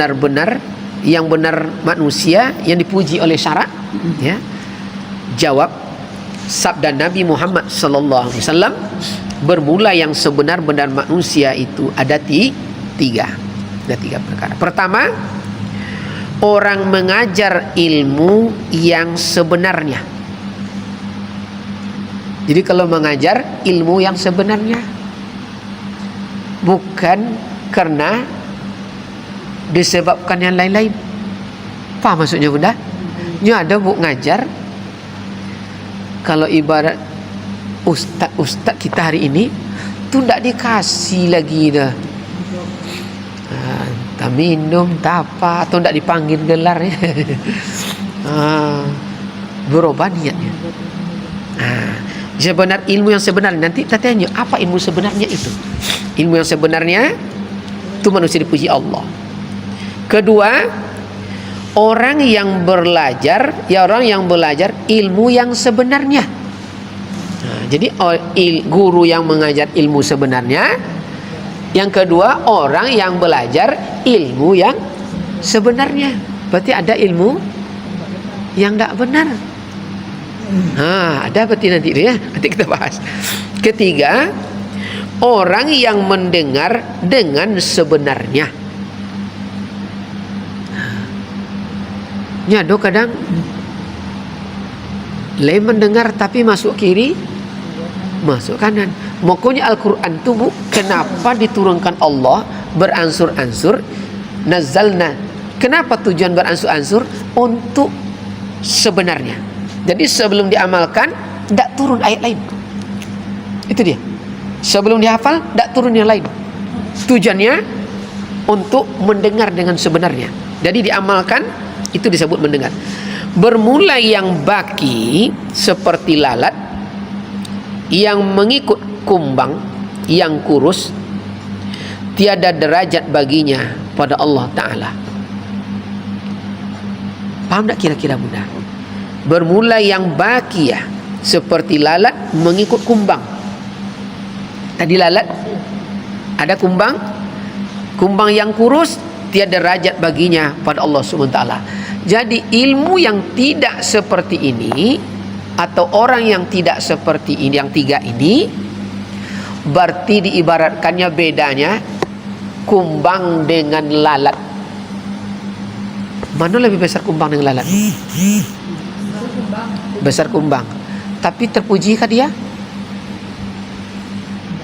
benar-benar yang benar manusia yang dipuji oleh syarak? Ya. Jawab, sabda Nabi Muhammad sallallahu alaihi wasallam, bermula yang sebenar-benar manusia itu ada tiga. Ada tiga perkara. Pertama, orang mengajar ilmu yang sebenarnya. Jadi kalau mengajar ilmu yang sebenarnya, bukan karena disebabkan yang lain-lain. Apa maksudnya bunda? Ini ada bu ngajar, kalau ibarat ustaz kita hari ini tu tidak dikasih lagi dah. Tak minum, tak apa, atau tidak dipanggil gelarnya. Berubah niatnya. Sebenar ilmu yang sebenarnya, nanti kita tanya apa ilmu sebenarnya itu. Ilmu yang sebenarnya itu manusia dipuji Allah. Kedua, orang yang belajar ilmu yang sebenarnya. Jadi guru yang mengajar ilmu sebenarnya. Yang kedua, orang yang belajar ilmu yang sebenarnya. Berarti ada ilmu yang tidak benar. Ada berarti nanti ya. Nanti kita bahas. Ketiga, orang yang mendengar dengan sebenarnya. Nyado kadang lain mendengar tapi masuk kiri, masuk kanan. Makanya Al-Quran itu bu, kenapa diturunkan Allah beransur-ansur? Nazalna. Kenapa tujuan beransur-ansur? Untuk sebenarnya. Jadi sebelum diamalkan, tidak turun ayat lain. Itu dia. Sebelum dihafal, tidak turun yang lain. Tujuannya untuk mendengar dengan sebenarnya. Jadi diamalkan, itu disebut mendengar. Bermula yang baki seperti lalat, yang mengikut kumbang yang kurus, tiada derajat baginya pada Allah Ta'ala. Paham tak kira-kira bunda? Bermula yang baki ya, seperti lalat mengikut kumbang. Tadi lalat, ada kumbang, kumbang yang kurus, tiada derajat baginya pada Allah SWT. Jadi ilmu yang tidak seperti ini, atau orang yang tidak seperti ini, yang tiga ini, berarti diibaratkannya bedanya kumbang dengan lalat. Mana lebih besar kumbang dengan lalat? Besar kumbang. Tapi terpujikah dia?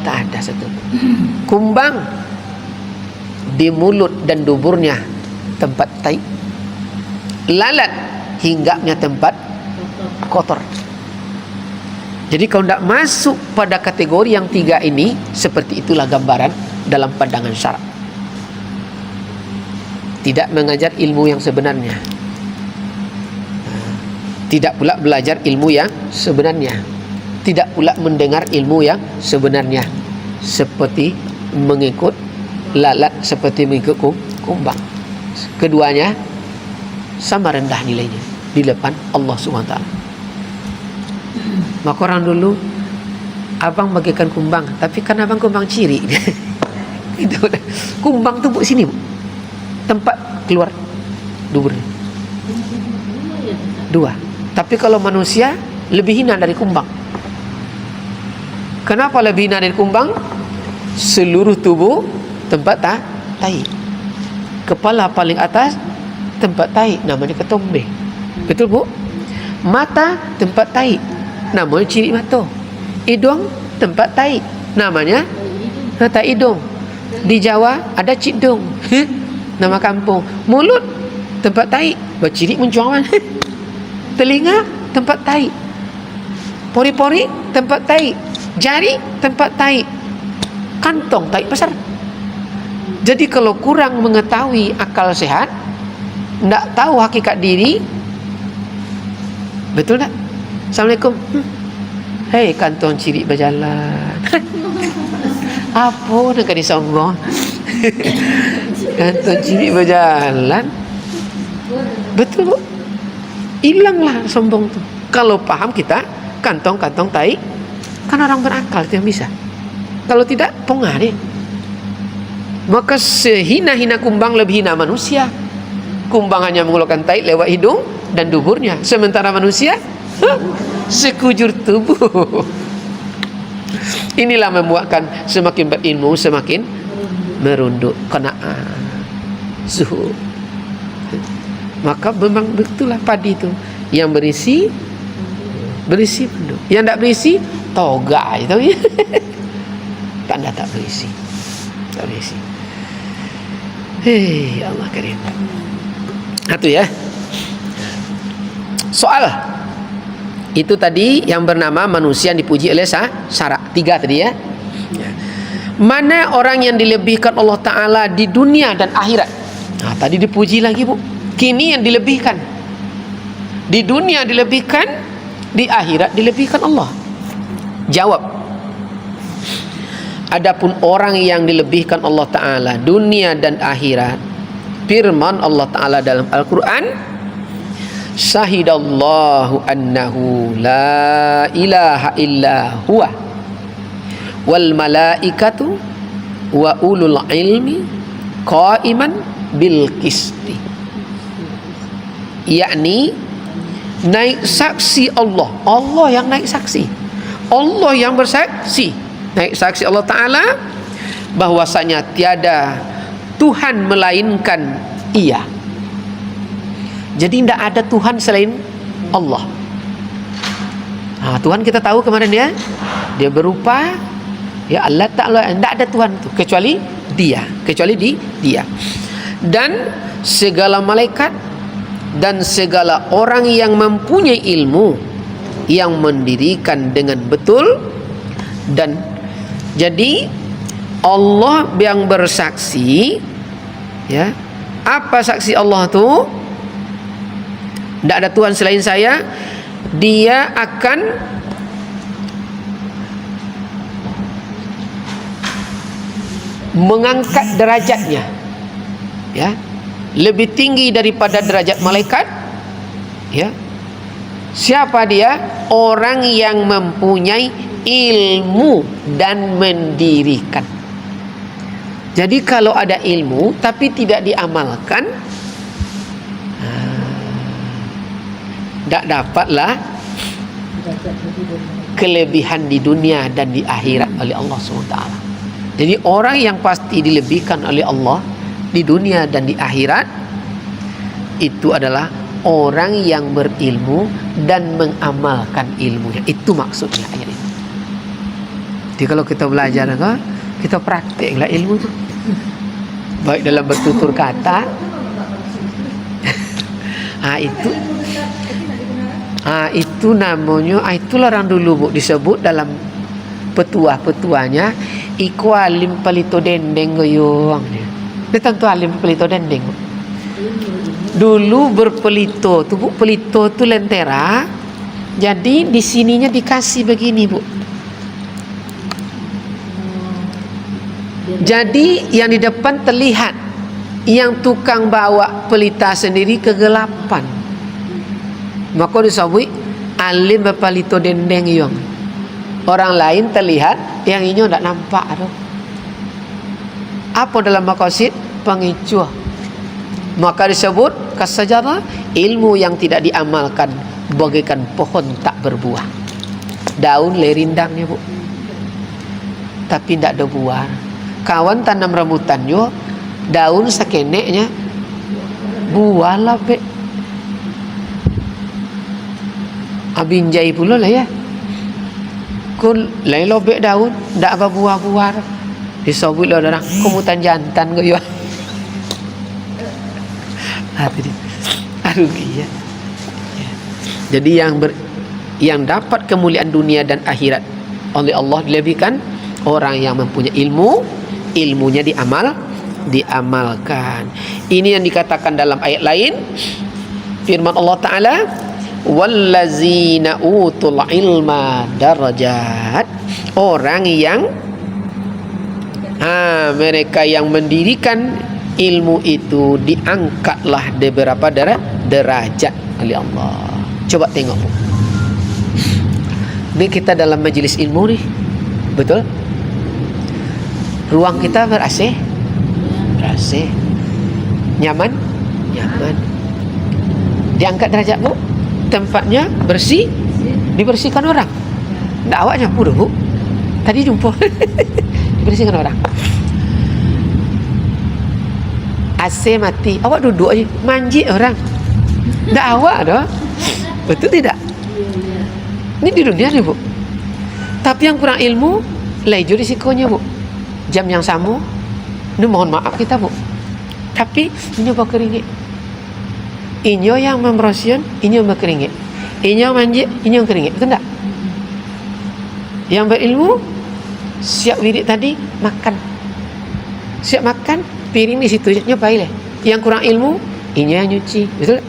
Tak ada satu. Kumbang di mulut dan duburnya tempat tai. Lalat hinggapnya tempat kotor. Jadi kalau tidak masuk pada kategori yang tiga ini, seperti itulah gambaran dalam pandangan syarak. Tidak mengajar ilmu yang sebenarnya, tidak pula belajar ilmu yang sebenarnya, tidak pula mendengar ilmu yang sebenarnya, seperti mengikut lalat, seperti mengikut kumbang. Keduanya sama rendah nilainya di depan Allah SWT. Maka orang dulu, abang bagikan kumbang, tapi kan abang kumbang ciri. Itu kumbang tuh bu sini bu, tempat keluar duburnya. Dua. Tapi kalau manusia lebih hina dari kumbang. Kenapa lebih hina dari kumbang? Seluruh tubuh tempat tai. Kepala paling atas tempat tai, namanya ketombe. Betul bu? Mata tempat tai, namanya ciri mata. Hidung tempat tai, namanya tai hidung. Di Jawa ada cidung, nama kampung. Mulut tempat tai, berciri mencuangan. Telinga tempat tai, pori-pori tempat tai, jari tempat tai, kantong tai besar. Jadi kalau kurang mengetahui akal sehat, tidak tahu hakikat diri, betul tak? Assalamualaikum. Hei kantong ciri berjalan. Apa nak disombong? Kantong ciri berjalan. Betul bu? Hilanglah sombong tu. Kalau paham kita kantong-kantong tai, kan orang berakal itu yang bisa. Kalau tidak, pongah dia. Maka sehina-hina kumbang lebih hina manusia. Kumbang hanya mengeluarkan tai lewat hidung dan duburnya, sementara manusia sekujur tubuh. Inilah membuatkan semakin berilmu semakin merunduk qanaah, zuhud. Maka memang betullah padi itu yang berisi penuh, yang tak berisi toga itu ya. Tanda tak berisi. Hei Allah karim. Itu ya. Soal itu tadi yang bernama manusia yang dipuji oleh syarak. 3 tadi ya. Mana orang yang dilebihkan Allah Ta'ala di dunia dan akhirat? Nah, tadi dipuji lagi, Bu. Kini yang dilebihkan. Di dunia dilebihkan, di akhirat dilebihkan Allah. Jawab. Adapun orang yang dilebihkan Allah Ta'ala dunia dan akhirat, firman Allah Ta'ala dalam Al-Quran, syahidallahu annahu la ilaha illa huwa wal malaikatu wa ulul ilmi qaiman bil qisti. Yakni naik saksi Allah. Allah yang naik saksi. Allah yang bersaksi. Naik saksi Allah Ta'ala bahwasanya tiada Tuhan melainkan Ia. Jadi tidak ada Tuhan selain Allah. Nah, Tuhan kita tahu kemarin ya, Dia berupa ya Allah Ta'ala. Tidak ada Tuhan itu kecuali Dia, Dia. Dan segala malaikat dan segala orang yang mempunyai ilmu yang mendirikan dengan betul. Dan jadi Allah yang bersaksi ya. Apa saksi Allah itu? Tidak ada Tuhan selain saya. Dia akan mengangkat derajatnya ya, lebih tinggi daripada derajat malaikat ya. Siapa dia? Orang yang mempunyai ilmu dan mendirikan. Jadi kalau ada ilmu tapi tidak diamalkan, tidak dapatlah kelebihan di dunia dan di akhirat oleh Allah SWT. Jadi orang yang pasti dilebihkan oleh Allah di dunia dan di akhirat itu adalah orang yang berilmu dan mengamalkan ilmunya. Itu maksudnya ayat ini. Jadi kalau kita belajar, kita praktiklah ilmu itu, baik dalam bertutur kata. Itu namanya, itulah orang dulu, Bu, disebut dalam petua-petuanya iku alim pelito dendeng goyong. Dia tentu alim pelito dendeng, Bu. Dulu berpelito tuh, Bu, pelito tuh lentera. Jadi di sininya dikasih begini, Bu. Jadi yang di depan terlihat, yang tukang bawa pelita sendiri kegelapan. Maka disebut alim berpelito dendeng yang orang lain terlihat, yang ini tidak nampak. Apa dalam maqasid? Pengicuh. Maka disebut kasajarah, ilmu yang tidak diamalkan bagaikan pohon tak berbuah. Daun lerindangnya, Bu, tapi tidak ada buah. Kawan tanam rambutannya, daun sekeneknya, buah lah, Be. Abinjai pula lah ya. Kun lain lobek daun, tak apa buah-buah. Disebut lah orang komutan jantan ke ya. Aduh ya. Jadi yang dapat kemuliaan dunia dan akhirat oleh Allah dilebihkan orang yang mempunyai ilmu, ilmunya diamalkan. Ini yang dikatakan dalam ayat lain, firman Allah Ta'ala, wallazina utul ilma darajat. Orang yang mereka yang mendirikan ilmu itu diangkatlah beberapa derajat oleh Allah. Coba tengok, Bu. Ini kita dalam majelis ilmu nih, betul? Ruang kita ber-AC, AC. Nyaman? Nyaman. Diangkat derajat, Bu. Tempatnya bersih, dibersihkan orang. Nggak awak nyapu dulu, Bu. Tadi jumpa. Dibersihkan orang. AC mati, awak duduk aja, manji orang. Nggak awak dah. Betul tidak? Ini di dunia nih, Bu. Tapi yang kurang ilmu, lejo risikonya, Bu. Jam yang sama, ini mohon maaf kita, Bu. Tapi ini berkeringit. Inyo yang memrosion, inyo berkeringit. Inyo manji, inyo keringit. Betul tak? Yang berilmu, siap wirid tadi, makan. Siap makan, piring di situ, nyobain lah. Yang kurang ilmu, inyo yang nyuci. Betul tak?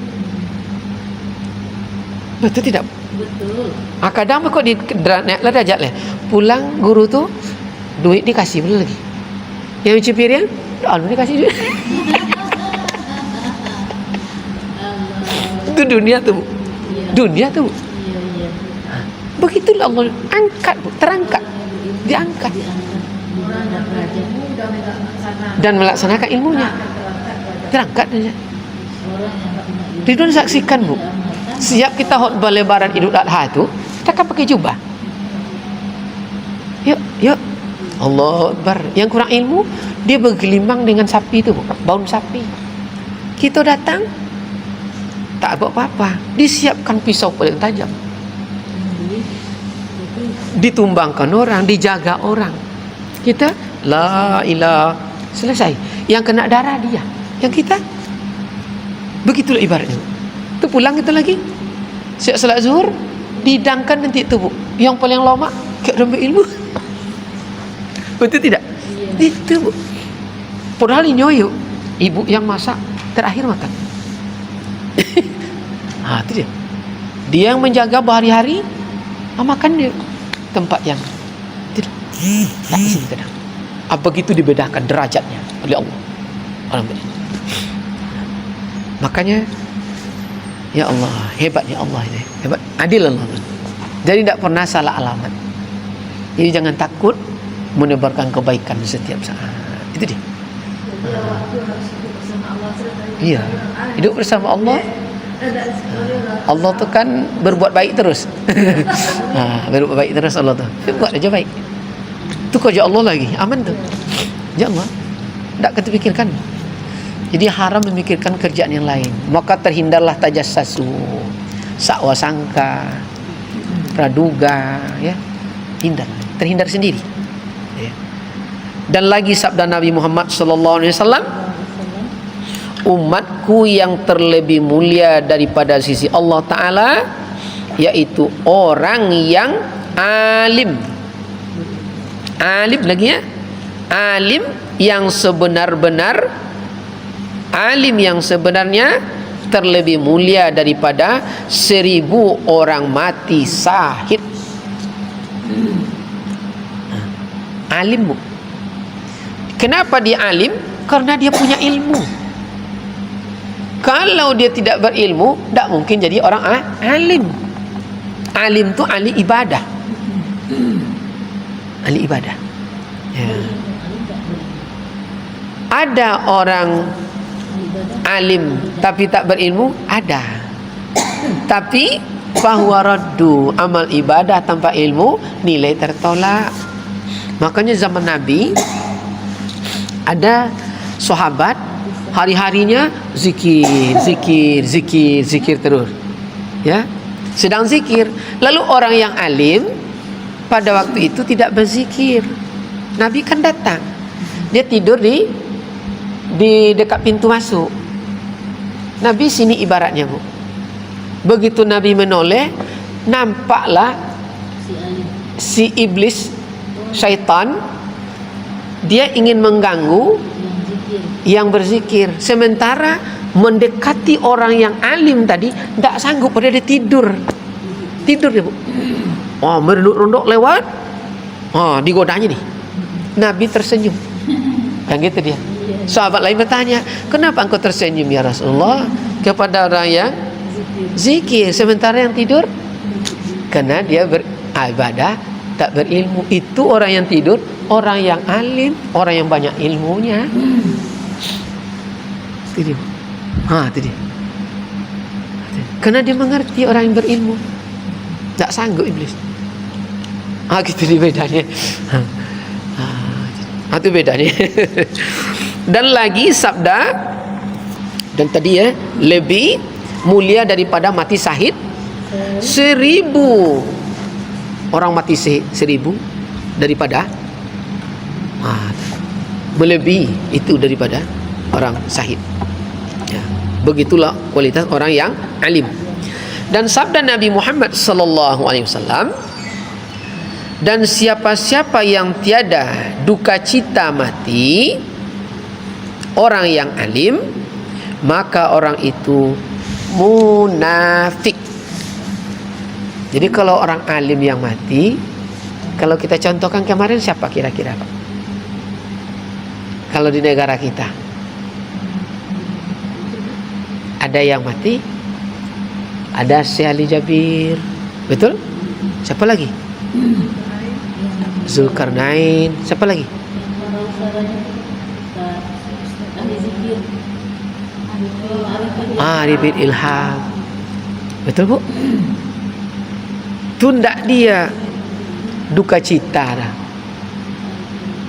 Betul tidak? Betul. Kadang kok di naik lah derajat lah. Pulang guru tu duit dikasih belum lagi. Yang cuci piring, lu dikasih duit. Itu dunia tu, Bu. Dunia tu, Bu. Begitulah Allah angkat, Bu. Terangkat, diangkat dan melaksanakan ilmunya. Terangkat saja. Ridwan saksikan, Bu. Siap kita khutbah lebaran Idul Adha itu, kita akan pakai jubah. Yuk. Allahu Akbar. Yang kurang ilmu, dia bergelimang dengan sapi itu, baun sapi. Kita datang, tak buat apa-apa. Disiapkan pisau paling tajam. Ditumbangkan orang, dijaga orang. Kita, la ilaha, selesai. Yang kena darah dia. Yang kita, begitulah ibaratnya. Tu pulang kita lagi. Siap salat zuhur, didangkan nanti tu, Bu. Yang paling lama ke dalam ilmu. Betul tidak? Itu, Bu. Padahal ini ibu yang masak terakhir makan. Itu dia. Dia yang menjaga berhari-hari, makan dia tempat yang tidak. Tak di sini kadang. Begitu dibedakan derajatnya oleh Allah. Alhamdulillah. Makanya ya Allah, hebatnya Allah ini. Hebat, adil Allah. Jadi tidak pernah salah alamat. Jadi jangan takut menebarkan kebaikan setiap saat. Itu dia. Iya, hidup bersama Allah. Allah tu kan berbuat baik terus. Berbuat baik terus Allah tu. Buat aja baik. Tu kerja Allah lagi, aman tu. Ya Allah, tak kita fikirkan. Jadi haram memikirkan kerjaan yang lain. Maka terhindarlah tajassasu, sakwa sangka, praduga, ya. Terhindar sendiri. Ya. Dan lagi sabda Nabi Muhammad sallallahu alaihi wasallam, umatku yang terlebih mulia daripada sisi Allah Ta'ala yaitu orang yang alim. Alim lagi ya. Alim yang sebenar-benar, alim yang sebenarnya terlebih mulia daripada 1000 orang mati syahid. Alim, Bu. Kenapa dia alim? Karena dia punya ilmu. Kalau dia tidak berilmu, tak mungkin jadi orang alim. Alim tu ahli ibadah. Ahli ibadah. Ya. Ada orang alim tapi tak berilmu, ada. Tapi fahuwa raddu, amal ibadah tanpa ilmu nilai tertolak. Makanya zaman Nabi ada sahabat hari-harinya zikir terus. Ya. Sedang zikir. Lalu orang yang alim pada waktu itu tidak berzikir. Nabi kan datang. Dia tidur di dekat pintu masuk. Nabi sini ibaratnya, Bu. Begitu Nabi menoleh, nampaklah si iblis, syaitan, dia ingin mengganggu yang berzikir. Sementara mendekati orang yang alim tadi tak sanggup, pada dia tidur dia, Bu. Merunduk lewat, digodanya nih. Nabi tersenyum. Kan gitu dia. Sahabat lain bertanya, kenapa engkau tersenyum ya Rasulullah kepada orang yang zikir, sementara yang tidur? Karena dia beribadah tak berilmu. Itu orang yang tidur, orang yang alim, orang yang banyak ilmunya. Itu dia. Itu dia. Karena dia mengerti orang yang berilmu. Tak sanggup iblis. Gitu dia bedanya. Itu bedanya. Dan lagi sabda, dan tadi lebih mulia daripada mati syahid 1000 orang mati 1000 daripada melebihi itu daripada orang syahid. Begitulah kualitas orang yang alim. Dan sabda Nabi Muhammad sallallahu alaihi wasallam, dan siapa-siapa yang tiada duka cita mati orang yang alim, maka orang itu munafik. Jadi kalau orang alim yang mati, kalau kita contohkan kemarin siapa kira-kira Pak? Kalau di negara kita ada yang mati, ada Syekh Ali Jabir, betul? Siapa lagi? Zulkarnain. Siapa lagi? Arifin Ilham. Betul Bu? Tundak dia duka cita dah.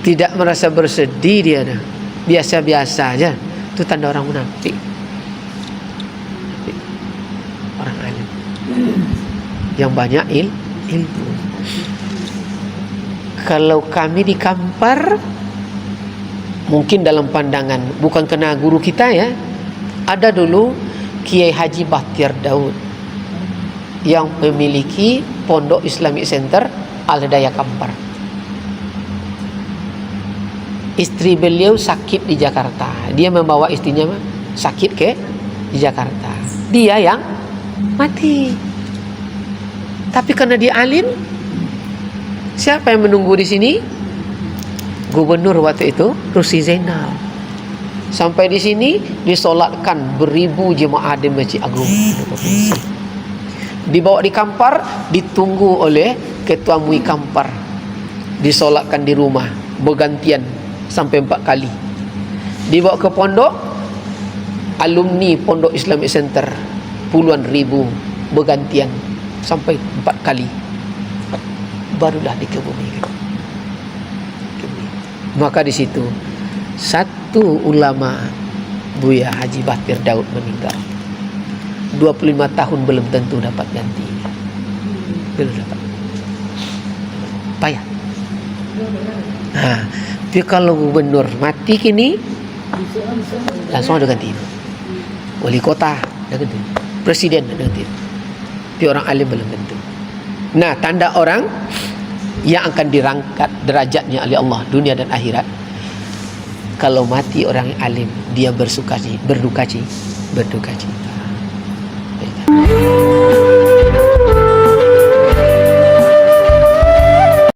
Tidak merasa bersedih dia dah. Biasa-biasa aja. Itu tanda orang munafik. Orang alim yang banyak ilmu. Kalau kami di Kampar, mungkin dalam pandangan bukan kena guru kita ya, ada dulu Kiai Haji Bahtiar Daud yang memiliki Pondok Islamic Center Al-Hidayah Kampar. Istri beliau sakit di Jakarta. Dia membawa istrinya sakit di Jakarta. Dia yang mati. Tapi karena dia alim, siapa yang menunggu di sini? Gubernur waktu itu, Rusdi Zainal. Sampai di sini disolatkan beribu jemaah di Masjid Agung provinsi. Dibawa di Kampar, ditunggu oleh Ketua MUI Kampar. Disolatkan di rumah bergantian sampai 4 kali. Dibawa ke pondok, alumni Pondok Islamic Center puluhan ribu bergantian sampai 4 kali. Barulah dikebumikan. Maka di situ satu ulama, Buya Haji Bahtiar Daud, meninggal. 25 tahun belum tentu dapat ganti. Belum dapat. Payah. Tapi kalau gubernur mati kini, langsung ada ganti. Wali kota ada ganti. Presiden ada ganti. Tapi orang alim belum tentu. Nah, tanda orang yang akan dirangkat derajatnya oleh Allah dunia dan akhirat, kalau mati orang yang alim, dia berduka cita.